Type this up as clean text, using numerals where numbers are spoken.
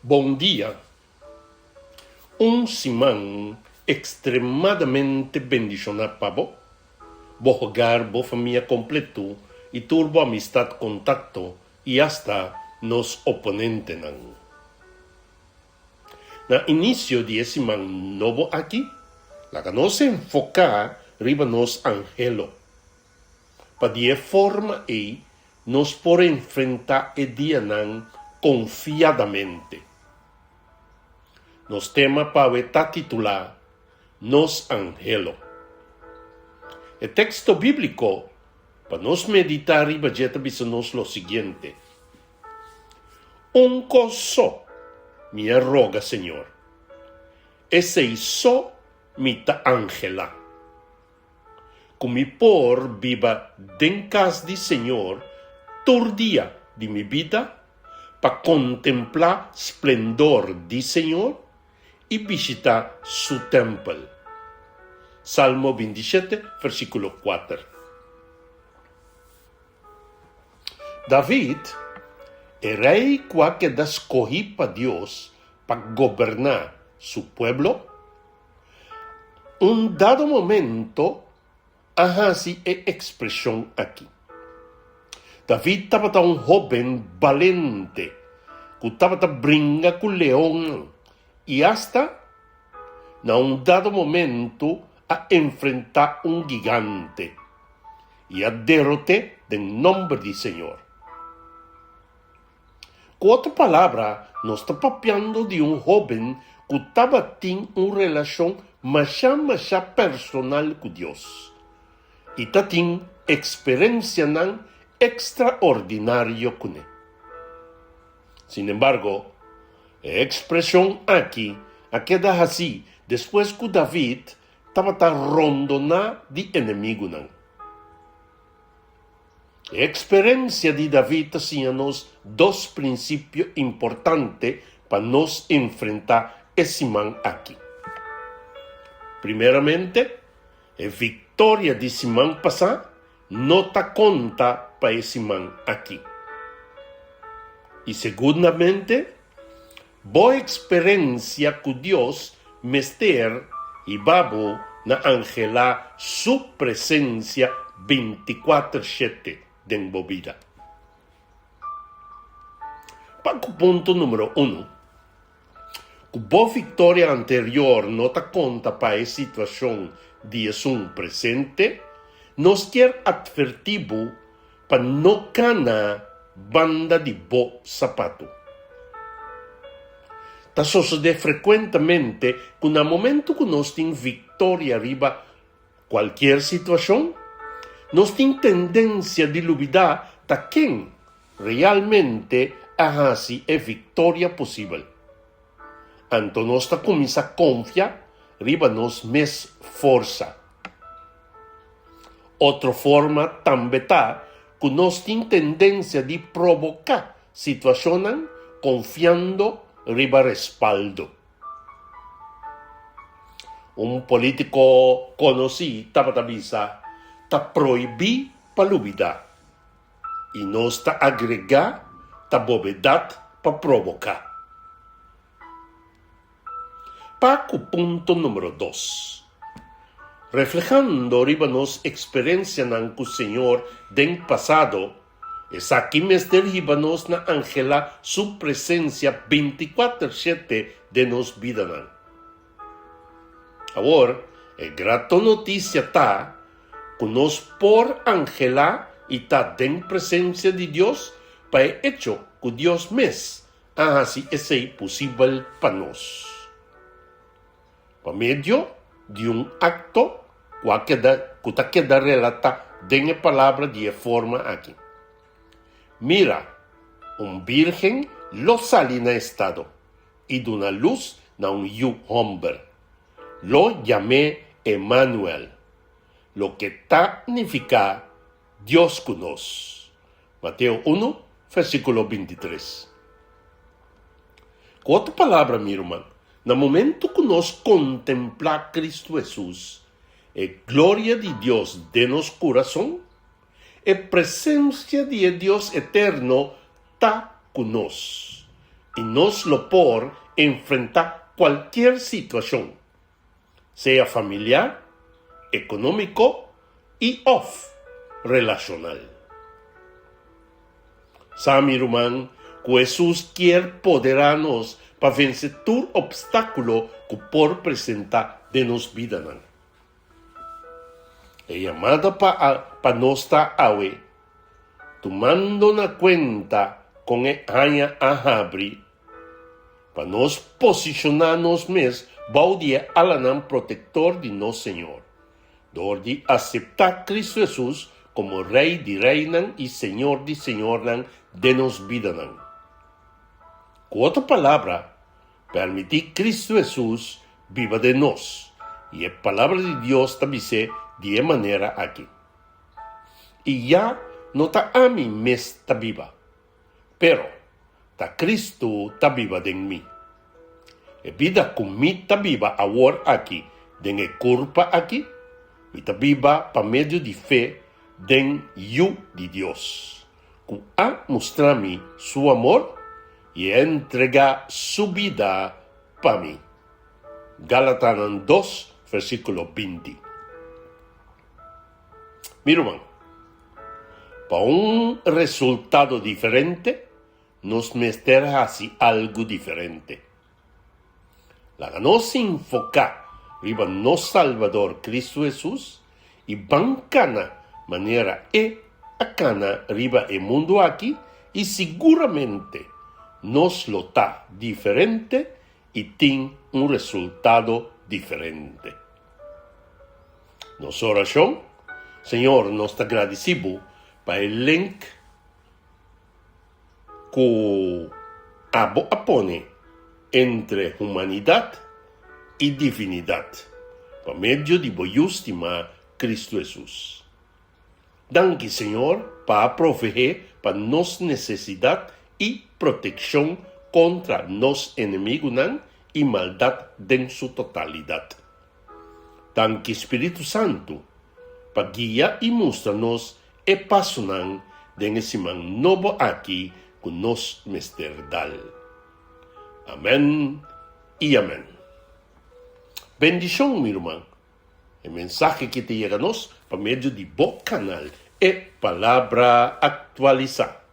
Bom dia. Un simán extremadamente bendicionado para vos. Vos hogar, vos familia completo y turbo amistad contacto y hasta nos oponentes. Na inicio de simán novo aquí, la que nos enfoca riba nos angelo. Pa de forma e nos por enfrentar el día confiadamente. Nos tema para estar titular Nos Angelo. El texto bíblico para nos meditar y nos lo siguiente. Un coso me roga, Señor. Ese hizo mi ta ángela. Como por viva den casa de Señor todo día de mi vida para contemplar esplendor de Señor y visitar su templo. Salmo 27, versículo 4. David, el rey que escogí para Dios para gobernar su pueblo, un dado momento, así expresión aquí. David estaba un joven valiente, que estaba brinca con león, y hasta, en un dado momento, a enfrentar un gigante y a derrotar en nombre del Señor. Con otra palabra, nos está papeando de un joven que estaba en una relación más personal con Dios y está en experiencia extraordinaria con él. Sin embargo, la expresión aquí queda así después que David estaba rondonado de enemigo. La experiencia de David hacía dos principios importantes para nos enfrentar ese man aquí. Primeramente, la victoria de ese man pasado no te conta para ese man aquí. Y segundamente, boa experiencia con Dios mester y babo na angela su presencia 24/7 den bobida. Paco punto número 1. Boa victoria anterior no te conta para esa situación de un presente, nos quiere advertir para no cana banda de bo zapato. Ta sucede frecuentemente que en el momento que nos tenemos victoria arriba cualquier situación, nos tenemos tendencia de olvidar a quién realmente hace es victoria posible. Entonces nos comienza a confiar arriba nos mes fuerza. Otra forma también está que nos tenemos tendencia de provocar situaciones confiando riba respaldo. Un político conocido está prohibido para olvidar y no está agregado ta bovedad para provocar. Paco punto número 2. Reflejando riba nos experiencia con el Señor del pasado, es aquí mester nos na angela su presencia 24/7 de nos vida. Ahora, el grato noticia está que nos por angela y está den presencia de Dios para el hecho que Dios mes así es posible para nos. Por medio de un acto que queda relata en la palabra de forma aquí. Mira, un virgen lo sale en estado y de una luz na un hombre. Lo llamé Emmanuel, lo que significa Dios con nos. Mateo 1, versículo 23. Con otra palabra, mi hermano, en el momento que nos contempla Cristo Jesús, gloria de Dios de nos corazón, presencia de Dios eterno está con nos. y nos lo por enfrentar cualquier situación, sea familiar, económico y relacional. Sami Rumán, que Jesús quiere poderarnos para vencer todo obstáculo que por presenta de nos vida. E llamada para nuestra ave, tomando na cuenta con el año ahabri, para nos posicionarnos mes, baudia alanan protector de nos Señor, de aceptar Cristo Jesús como Rey de reinan y Señor de señornan de nos vidanan. Con otra palabra, permitir Cristo Jesús viva de nos, y la palabra de Dios también dice de manera aquí. Y ya no está a mí mes está viva, pero está Cristo está viva de mí. La vida con mí está viva ahora aquí, de la culpa aquí, y está viva por medio de fe den yo de Dios, que ha mostrado su amor y entrega su vida para mí. Gálatas 2, versículo 20. Mira, hermano, para un resultado diferente, nos meterá así algo diferente. La nos enfocar arriba no Salvador Cristo Jesús y bancana manera acana arriba el mundo aquí y seguramente nos lo está diferente y tiene un resultado diferente. Nuestra oración, Señor, nos agradecemos para el link que pone entre humanidad y divinidad por medio de boyústima Cristo Jesús. Danke, Señor, para proveer para nos necesidad y protección contra nos enemigos y maldad en su totalidad. Danke, Espíritu Santo, para guiar y mostrarnos el paso de ese man novo aquí con nos mesterdal. Amén y amén. Bendición, mi hermano. El mensaje que te llega por medio de Boc Canal es Palabra Actualizada.